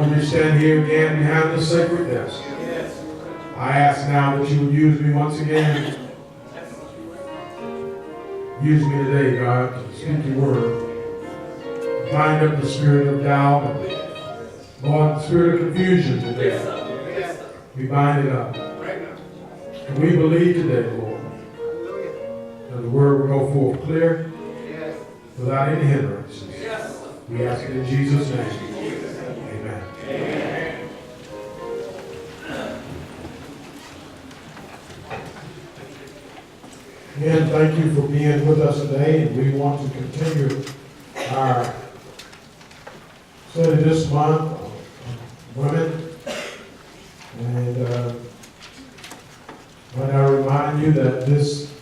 we stand here again behind this sacred desk, I ask now that you would use me once again. Use me today, God, to speak your word. Bind up the spirit of doubt and, Lord, the spirit of confusion today. We bind it up. And we believe today, Lord, that the word will go forth clear, without any hindrances. We ask it in Jesus' name. Amen. Again, thank you for being with us today, and we want to continue our study this month on women. And when I remind you that this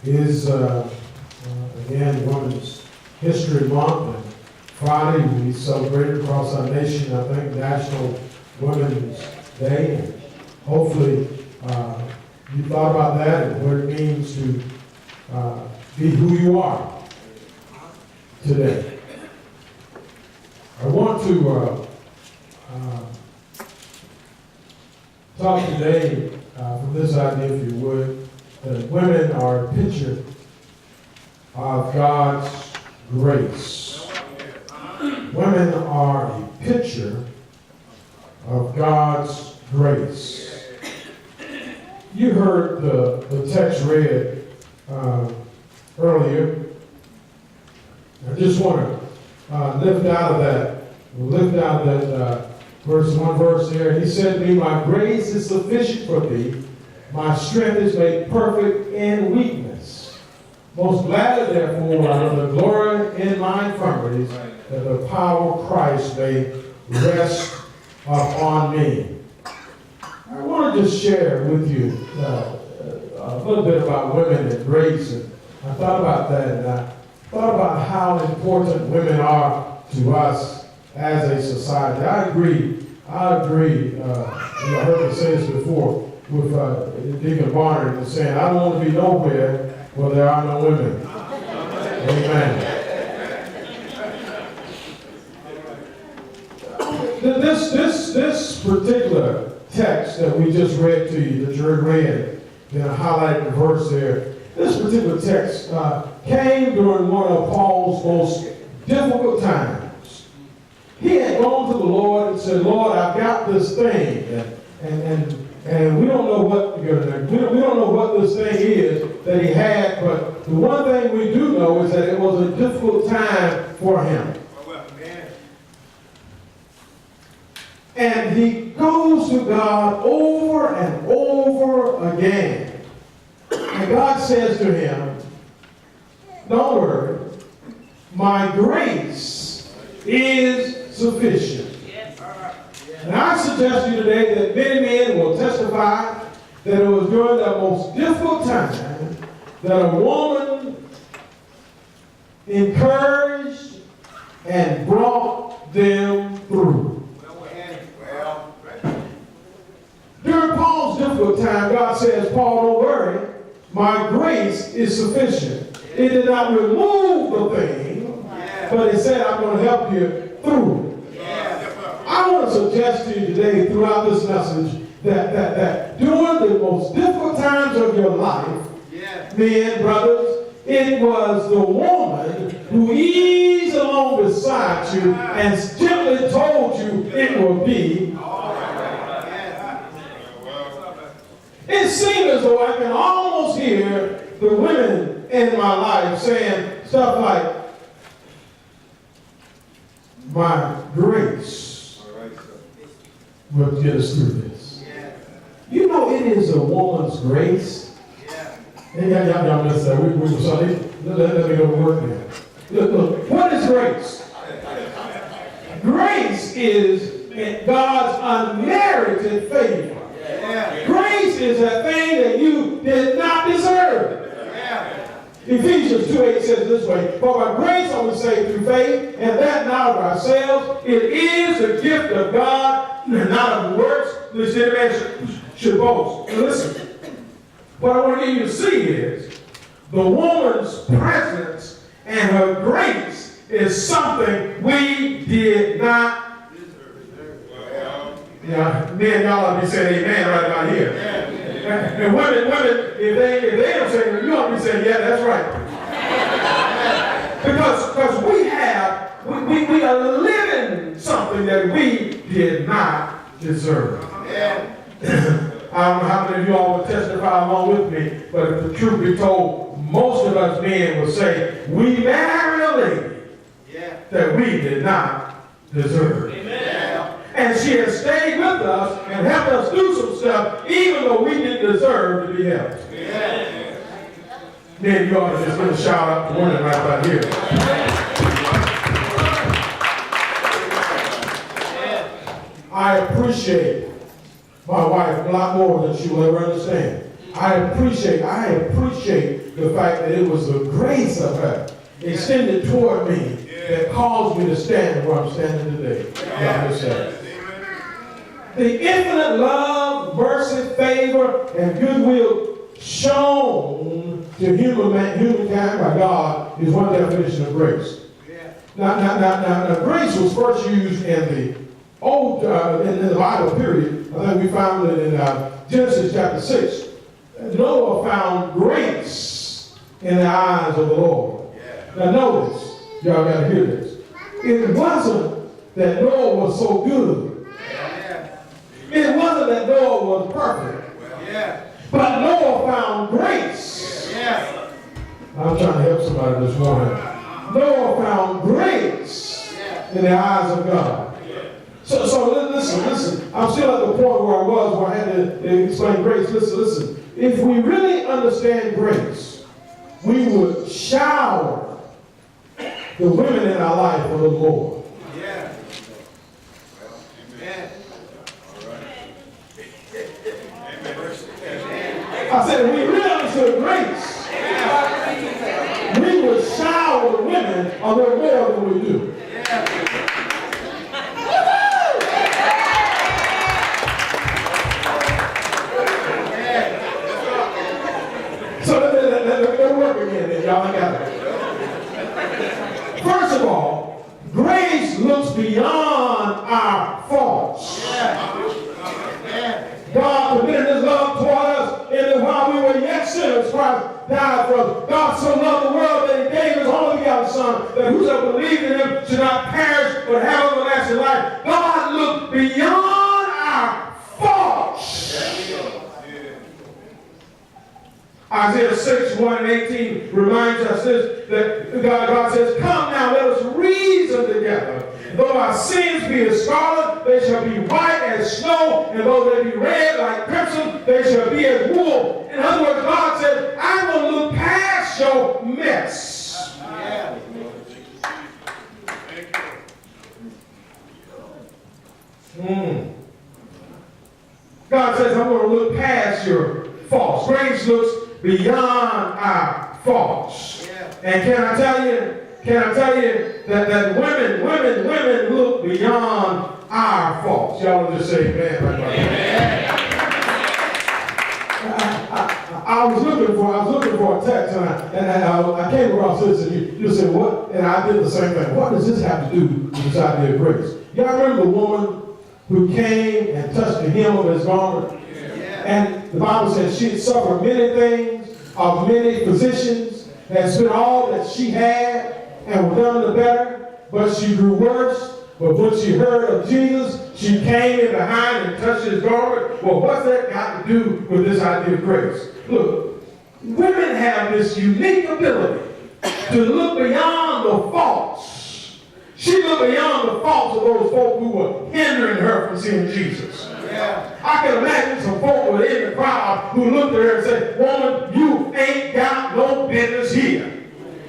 is, again, Women's History Month, and Friday we celebrated across our nation, I think, National Women's Day. And hopefully you thought about that and what it means to be who you are today. I want to talk today from this idea, if you would, that women are a picture of God's grace. Women are a picture of God's grace. You heard the text read earlier. I just want to lift out of that one verse there. He said to me, my grace is sufficient for thee. My strength is made perfect in weakness. Most gladly, therefore, I will glory in my infirmities, that the power of Christ may rest upon me. I want to just share with you a little bit about women and grace. And I thought about that, and I thought about how important women are to us as a society. I agree. I heard me say this before with Deacon Barnard saying, I don't want to be nowhere where there are no women. Amen. This particular text that we just read to you, that you read, then highlighted the verse there. This particular text came during one of Paul's most difficult times. He had gone to the Lord and said, Lord, I've got this thing, and we don't know what we don't know what this thing is that he had, but the one thing we do know is that it was a difficult time for him. And he goes to God over and over again. And God says to him, don't worry, my grace is sufficient. And I suggest to you today that many men will testify that it was during the most difficult time that a woman encouraged and brought them through. During Paul's difficult time, God says, Paul, don't worry, my grace is sufficient. It did not remove the thing, but it said, I'm going to help you through it. I want to suggest to you today, throughout this message, that during the most difficult times of your life, men, brothers, it was the woman who eased along beside you and gently told you it will be all right. It seems as though I can almost hear the women in my life saying stuff like, my grace will get us through this. You know, it is a woman's grace. And y'all missed that. Let me go to work now. Look, what is grace? Grace is God's unmerited favor. Grace is a thing that you did not deserve. Ephesians 2:8 says this way, for by grace are we saved through faith, and that not of ourselves. It is a gift of God, and not of works, lest any man should boast. And listen, what I want you to see is the woman's presence and her grace is something we did not deserve. Yeah, men, y'all ought to be saying amen right about here. And women, if they don't say it, you ought to be saying, yeah, that's right. Because we are living something that we did not deserve. I don't know how many of you all will testify along with me, but if the truth be told, most of us men will say, we married a lady that we did not deserve. And she has stayed with us and helped us do some stuff, even though we didn't deserve to be helped. Then you ought to just give a shout out to women right about here. I appreciate my wife a lot more than she will ever understand. I appreciate the fact that it was the grace of her extended toward me that caused me to stand where I'm standing today. The infinite love, mercy, favor, and goodwill shown to humankind by God is one definition of grace. Now, grace was first used in the Old, in the Bible period. I think we found it in Genesis chapter 6. Noah found grace in the eyes of the Lord. Now notice, y'all got to hear this. It wasn't that Noah was so good. It wasn't that Noah was perfect. But Noah found grace. I'm trying to help somebody this morning. Noah found grace in the eyes of God. So listen. I'm still at the point where I was, where I had to explain grace. Listen. If we really understand grace, we would shower the women in our life a little more. I said, if we really understood grace, we would shower the women a little more than we do. So let work again then, y'all. I got it. First of all, grace looks beyond our faults. God committed his love toward us, and while we were yet sinners, Christ died for us. God so loved the world that he gave his only begotten Son, that whosoever believes in him should not perish but have everlasting life. God looked beyond our faults. Isaiah 6, 1 and 18 reminds us this, that God says, come now, let us reason together. Though our sins be as scarlet, they shall be white as snow, and though they be red like crimson, they shall be as wool. In other words, God said, I will look past your mess. God says, I'm going to look past your faults. Grace looks beyond our faults. And can I tell you that women look beyond our faults? Y'all will just say amen right now. I was looking for a text, and I came across this, and you said, what? And I did the same thing. What does this have to do with this idea of grace? Y'all remember the woman who came and touched the hem of his garment? And the Bible says she had suffered many things of many physicians, and spent all that she had, and was none the better, but she grew worse. But when she heard of Jesus, she came in behind and touched his garment. Well, what's that got to do with this idea of grace? Look, women have this unique ability to look beyond the faults. She looked beyond the faults of those folk who were hindering her from seeing Jesus. I can imagine some folk were in the crowd who looked at her and said, woman, you ain't got no business here.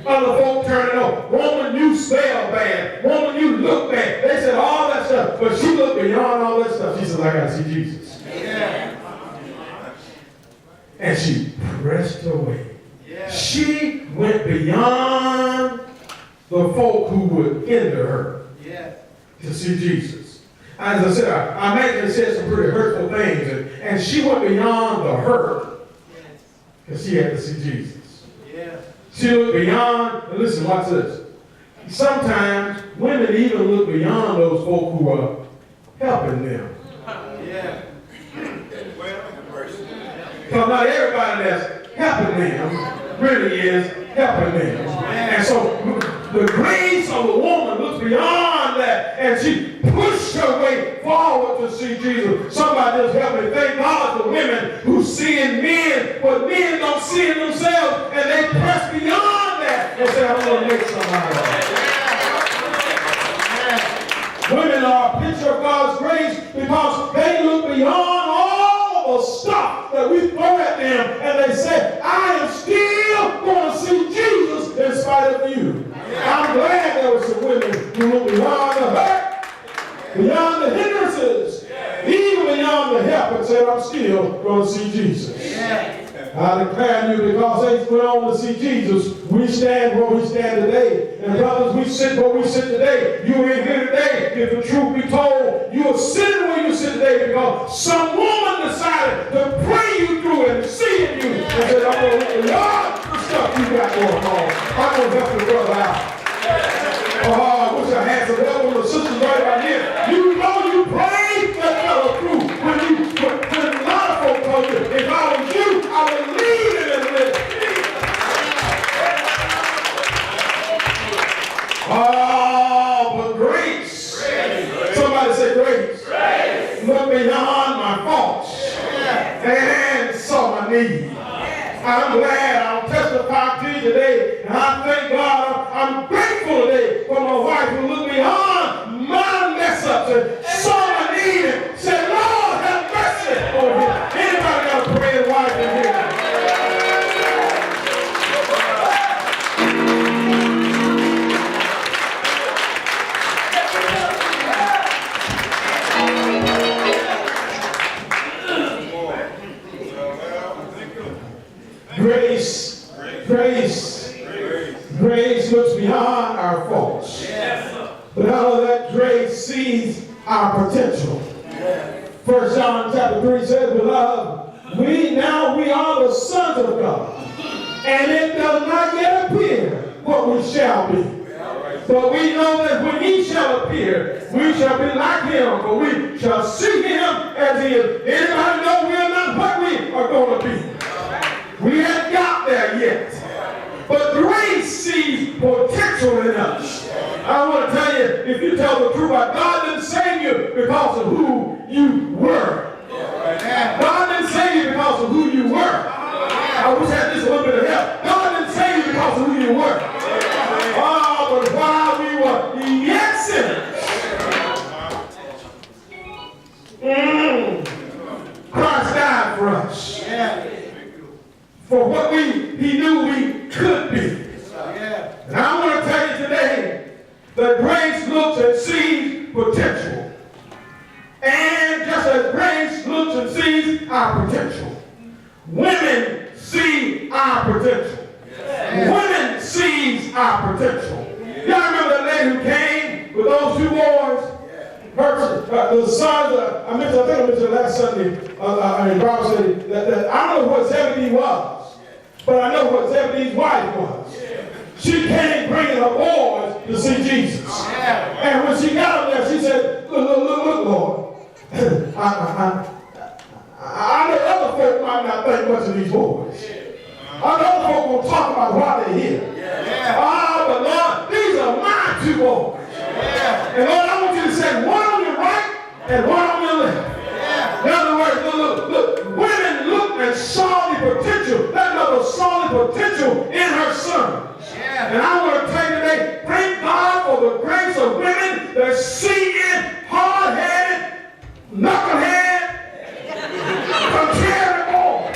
Other folk turning over. Woman, you smell bad. Woman, you look bad. They said all that stuff. But she looked beyond all that stuff. She said, I got to see Jesus. And she pressed away. She went beyond the folk who would hinder her to see Jesus. As I said, I imagine it said some pretty hurtful things. And she went beyond the hurt because she had to see Jesus. She looked beyond, and listen, watch this. Sometimes women even look beyond those folk who are helping them Because not everybody that's helping them really is helping them. And so the grace of a woman looks beyond that, and she pushed her way forward to see Jesus. Somebody just help me. Thank God for women who see in men, but men don't see in themselves, and they press beyond that and say, I'm going to make somebody. Women are a picture of God's grace because they look beyond all the stuff that we throw at them, and they say, I am still going to see Jesus in spite of you. I'm glad there were some women who look beyond the hurt, beyond the hindrances, even beyond the help, and said, I'm still going to see Jesus. I declare you, because they went on to see Jesus, we stand where we stand today. And brothers, we sit where we sit today. You are here today. If the truth be told, you are sitting where you sit today because some woman decided to pray you through and see in you and said, I'm going to look beyond the stuff you got going on. I'm going to help your brother out. Oh, I wish I had some help on the sisters right about here. You know you prayed that fellow through. When a lot of folks told you, if I was you, I would leave it and live. Oh, but grace. Somebody say grace. Look beyond my faults and saw my need. I'm glad I'll testify to you today, and I thank God. I'm grateful today for my wife who looked beyond my mess-ups and saw my need and said, Lord, have mercy on me. Anybody got a praying wife in here? Grace looks beyond our faults. But out of that grace sees our potential. 1 John chapter 3 says, Beloved, we are the sons of God. And it does not yet appear what we shall be. But we know that when he shall appear, we shall be like him, for we shall see him as he is. Anybody know we are not what we are going to be? We haven't got there yet. But grace sees potential in us. I want to tell you, if you tell the truth, God didn't save you because of who you were. God didn't save you because of who you were. I wish I had just a little bit of help. God didn't save you because of who you were. Oh, but while we were yet sinners, Christ died for us. For what he knew we could be. And I want to tell you today that grace looks and sees potential. And just as grace looks and sees our potential, women see our potential. Women sees our potential. Y'all remember that lady who came with those two boys? The sons, I think I mentioned last Sunday in Bible study that I don't know what Zebedee was, but I know what Zebedee's wife was. She came bringing her boys to see Jesus. And when she got them there, she said, look, Lord, I know other folk might not think much of these boys. I know other folk will talk about why they're here. But Lord, these are my two boys. And Lord, I want you to set one on your right and one on your left. In other words, look, women looked and saw the potential. That mother saw the potential in her son. And I want to tell you today, thank God for the grace of women that see in hard-headed, knucklehead, contrary boy.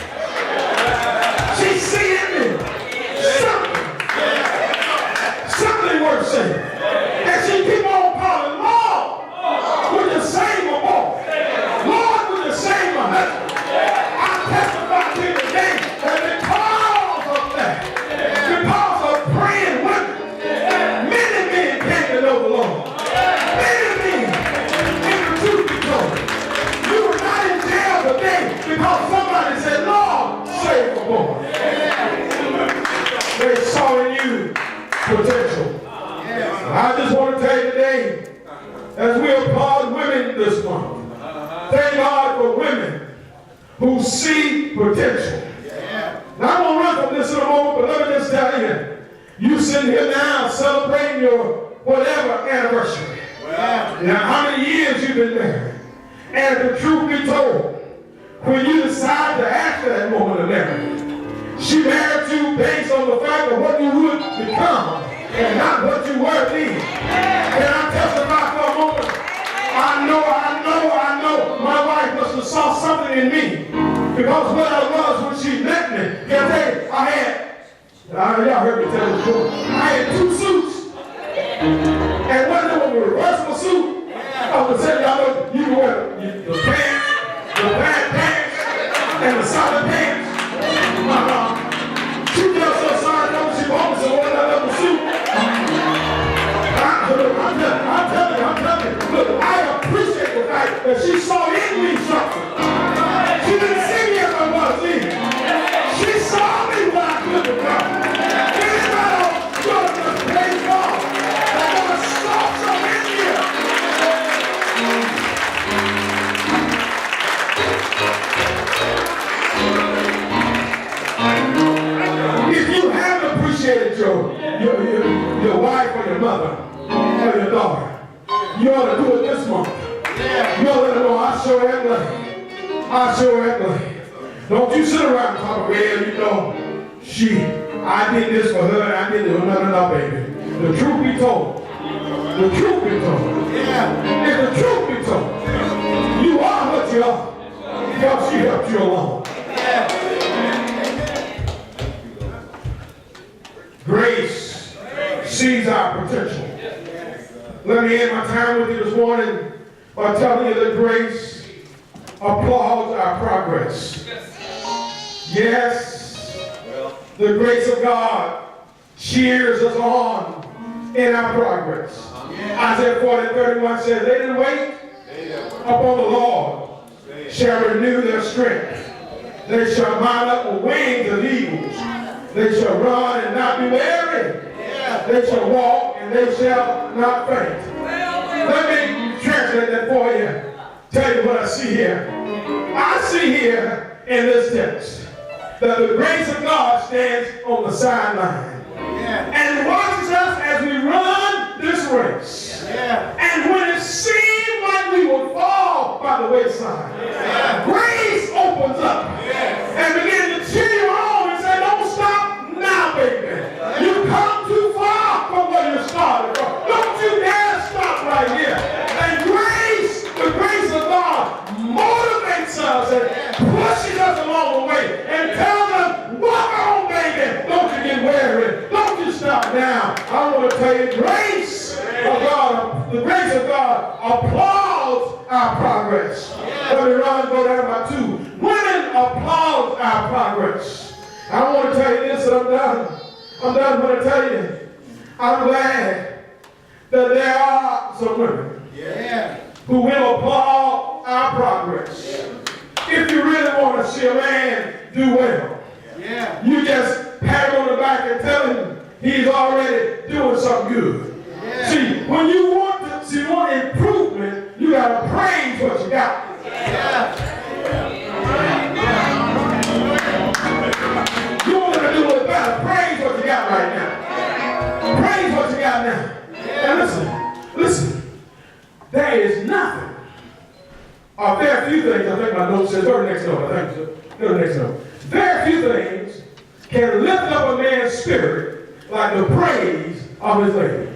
She see in me something worth saying. And she keep on calling, Lord, would you save my boy? Lord, would you save my husband? I testify to you today that because of that, because of praying women, many men came to know the Lord. Many men, in the truth be told, you were not in jail today because somebody said, Lord, save my boy. They saw in you potential. I just want to tell you today, as we applaud women this month, thank God for women who see potential. Now, I'm going to run from this in a moment, but let me just tell you, you sitting here now celebrating your whatever anniversary. Now, how many years you've been married? And the truth be told, when you decide to ask that woman to marry, she married you based on the fact of what you would become and not what you were then. Can I testify for a moment? I know, my wife must have saw something in me. Because what I was when she met me, y'all heard me tell the story. I had 2 suits. And one of them was a reversible suit. I was saying, y'all know, you can wear the pants, the bad pants, and the solid pants. She felt so sorry, she bought me some one another suit. I'm telling you, look, I appreciate the fact that she saw in me something. She didn't see me as I was either. She saw me what I could become. Anybody good enough to praise God that God saw something in you? If you haven't appreciated your wife or your mother or your daughter, you ought to do it this month. You ought to let her know, I sure am glad. I sure am glad. Don't you sit around and talk, well, you know, I did this for her and I did it for no, baby. The truth be told. The truth be told. If the truth be told, you are what you are because she helped you along. Grace sees our potential. Let me end my time with you this morning by telling you that grace applauds our progress. Yes, the grace of God cheers us on in our progress. Isaiah 40:31 says, they didn't wait upon the Lord, shall renew their strength. They shall mount up with wings of eagles. They shall run and not be weary. They shall walk and they shall not faint. Let me translate that for you. Tell you what I see here. I see here in this text that the grace of God stands on the sideline and watches us as we run this race. And when it seemed like we would fall by the wayside, grace opens up and begins to cheer you on and say, don't stop now, baby. You come too far from where you started from. Don't you dare stop right here. And grace, the grace of God, motivates us and pushes us along the way and tells us, walk on, baby. Don't you get weary. Don't you stop now. I want to tell you, grace of God, the grace of God applauds our progress. Let me go down by 2. Women applaud our progress. I want to tell you this, and I'm done. I'm going to tell you, I'm glad that there are some women who will applaud our progress. If you really want to see a man do well, you just pat him on the back and tell him he's already doing something good. See, when you want improvement, you got to praise what you got. You want to do it better, praise what you got right now. Praise what you got now. And listen, there is nothing. There are a few things, I think my note says, go to the next note, I think so. Go to the next note. Very few things can lift up a man's spirit like the praise of his lady.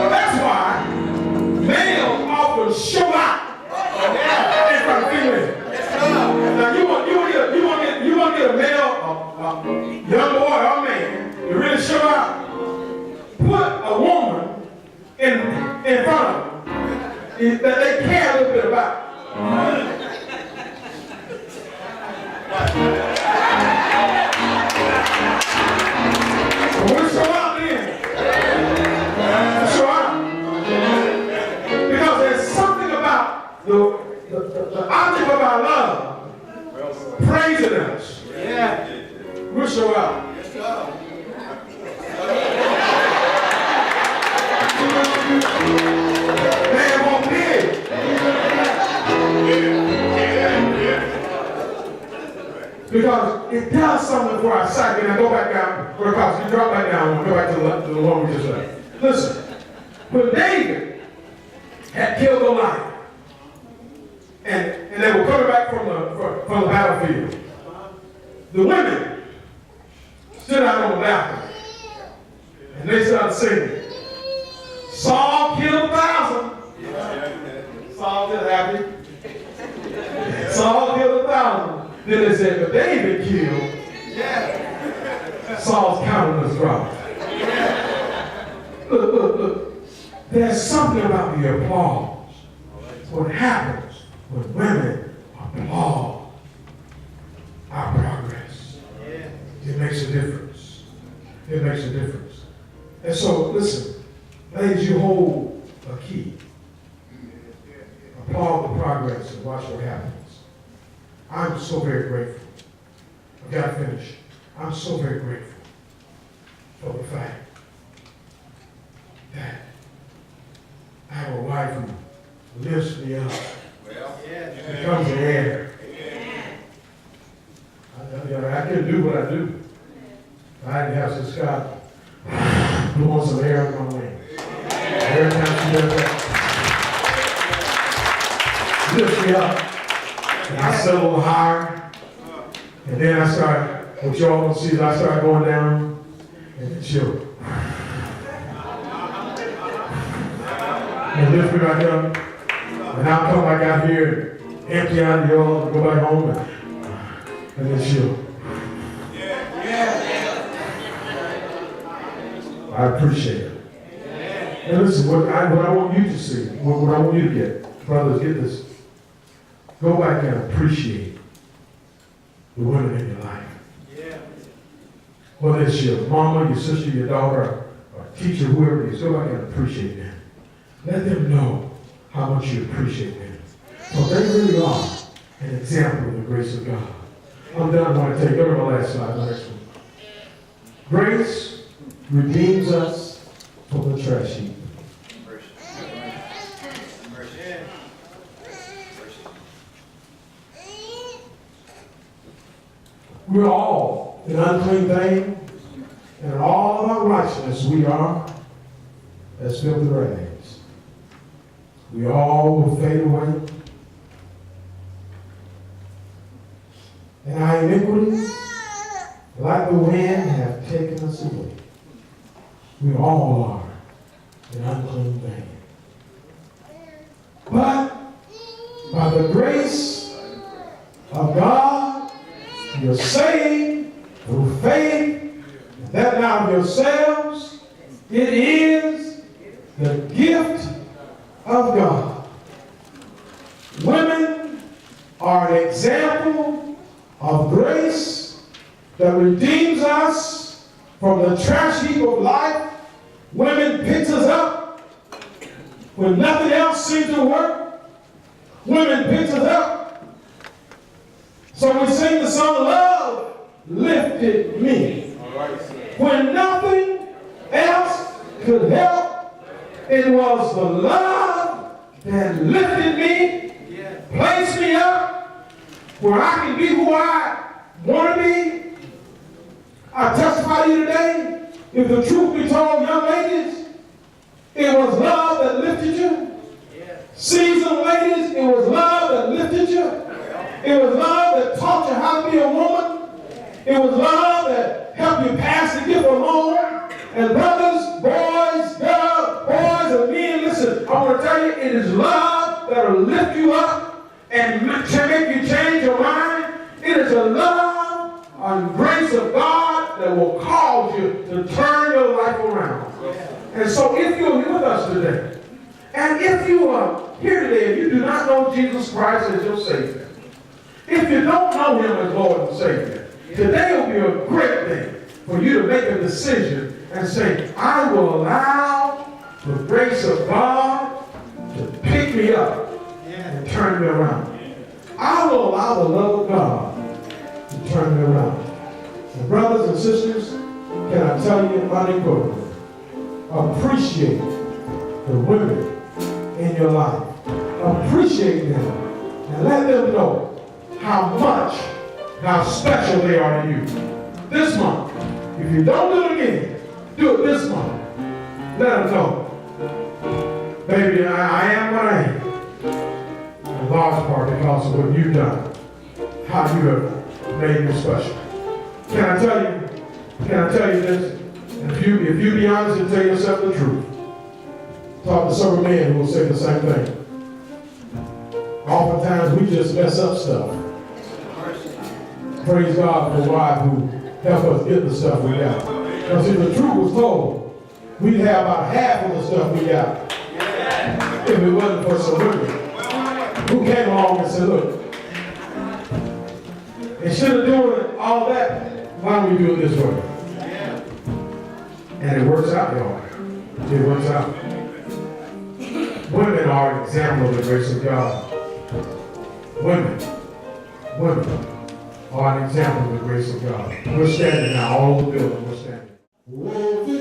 That's why males often show out in front of females. Now you want to get a male, young boy or man to really show out. Put a woman in front of them that they care a little bit about. We'll show out then. Show out. Because there's something about the object of our love praising us. We'll show out. Because it does something for our psyche. And I go back down, or because you drop back down, and go back to the one we just left. Listen, when David had killed Goliath, and they were coming back from the battlefield, the women stood out on the balcony, and they started singing, Saul killed 1,000. Saul just happy. Saul killed 1,000. Then they said, but David killed. Saul's countenance dropped. Look. There's something about the applause. What happens when women applaud our progress. It makes a difference. It makes a difference. And so, listen, ladies, you hold a key. Applaud the progress and watch what happens. I'm so very grateful. I've got to finish. I'm so very grateful for the fact that I have a wife who lifts me up. Becomes an heir. I can do what I do. I didn't have some Scott blowing some air on my wings. Every time she does that, lifts me up. And I settle a little higher. And then I start, what y'all gonna see is I start going down and then she'll and lift me back up. And I'll come back out here and empty out the yard and go back home and then she'll. I appreciate it. And listen, what I want you to see, what I want you to get, brothers, get this. Go back and appreciate the women in your life. Whether it's your mama, your sister, your daughter, or teacher, whoever it is, go back and appreciate them. Let them know how much you appreciate them. So they really are an example of the grace of God. I'm done. I want to take, go to my last slide, the next one. Grace redeems us from the trash heap. We're all an unclean thing, and in all of our righteousness we are as filthy rags. We all will fade away. And our iniquities, like the wind, have taken us away. We all are an unclean thing. But by the grace of God, you're saved through faith, that not of yourselves. It is the gift of God. Women are an example of grace that redeems us from the trash heap of life. Women picks us up when nothing else seems to work. Women picks us up. So we sing the song, Love Lifted Me. When nothing else could help, it was the love that lifted me, placed me up where I can be who I want to be. I testify to you today, if the truth be told, young ladies, it was love that lifted you. Seasoned ladies, it was love that lifted you. It was love that taught you how to be a woman. It was love that helped you pass the gift along. And brothers, boys, girls, boys, and men, listen, I want to tell you, it is love that will lift you up and make you change your mind. It is a love and grace of God that will cause you to turn your life around. And so if you're here with us today, and if you are here today and you do not know Jesus Christ as your Savior, if you don't know Him as Lord and Savior, today will be a great day for you to make a decision and say, I will allow the grace of God to pick me up and turn me around. I will allow the love of God to turn me around. And brothers and sisters, can I tell you unequivocally, appreciate the women in your life. Appreciate them and let them know how much how special they are to you. This month. If you don't do it again, do it this month. Let them know. Baby, I am what I am. In large part because of what you've done. How you have made me special. Can I tell you this? And if you be honest and tell yourself the truth, talk to several men who will say the same thing. Oftentimes we just mess up stuff. Praise God for a wife who help us get the stuff we got. Because if the truth was told, we'd have about half of the stuff we got. If it wasn't for some women who came along and said, look, instead of doing all that, why don't we do it this way? And it works out, y'all. It works out. Women are an example of the grace of God. Women are an example of the grace of God. We're standing now, all over the building, we're standing.